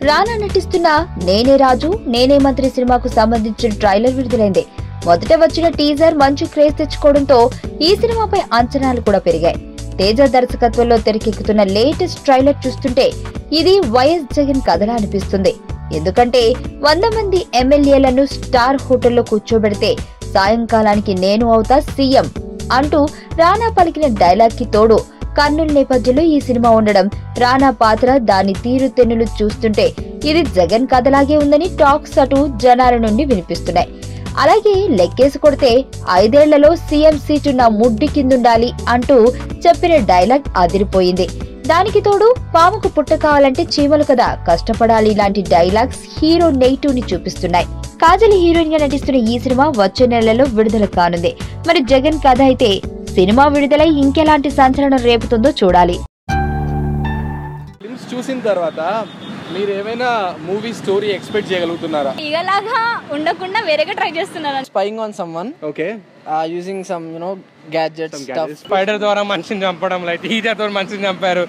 రానా నటిస్తున్న నేనే రాజు నేనే మంత్రి సినిమాకు సంబంధించిన ట్రైలర్ విడుదలైంది. మొదట వచ్చిన టీజర్ మంచి క్రేజ్ తెచ్చుకోవడంతో ఈ సినిమాపై అంచనాలు కూడా పెరిగాయి. తేజ దర్శకత్వంలో తెరకెక్కుతున్న లేటెస్ట్ ట్రైలర్ చూస్తుంటే ఇది వైఎస్ జగన్ కథలా అనిపిస్తుంది. ఎందుకంటే 100 మంది ఎమ్మెల్యేలను స్టార్ హోటల్లో కూర్చోబెడితే సాయంకాలానికి నేను అవుతా సీఎం అంటూ రానా పలికిన డైలాగ్ కి తోడు కర్నూలు నేపథ్యంలో ఈ సినిమా ఉండడం, రానా పాత్ర దాని తీరుతెన్నులు చూస్తుంటే ఇది జగన్ కథలాగే ఉందని టాక్స్ అటు జనాల నుండి వినిపిస్తున్నాయి. అలాగే లెక్కేసి కొడితే 5 ఏళ్లలో సీఎం సీటు నా ముడ్డి కిందుండాలి అంటూ చెప్పిన డైలాగ్ అదిరిపోయింది. దానికి తోడు పాముకు పుట్ట కావాలంటే చీమలు కదా కష్టపడాలి ఇలాంటి డైలాగ్స్ హీరో నెగిటివ్ ని చూపిస్తున్నాయి. కాజల్ హీరోయిన్ గా నటిస్తున్న ఈ సినిమా వచ్చే నెలలో విడుదల కానుంది. మరి జగన్ కథ అయితే సినిమా విడుదలై ఇంకెలాంటి సంచలనం రేపుతుందో చూడాలి. ఫిల్మ్స్ చూసిన తర్వాత మీరు ఏమైనా మూవీ స్టోరీ ఎక్స్పెక్ట్ చేయగలుగుతున్నారా? ఇలాగా ఉండకుండా వేరేగా ట్రై చేస్తున్నారు. Spying on someone, okay, using some gadgets, spider ద్వారా మనిషిని చంపడం, లైక్ హీటర్ ద్వారా మనిషిని చంపారు.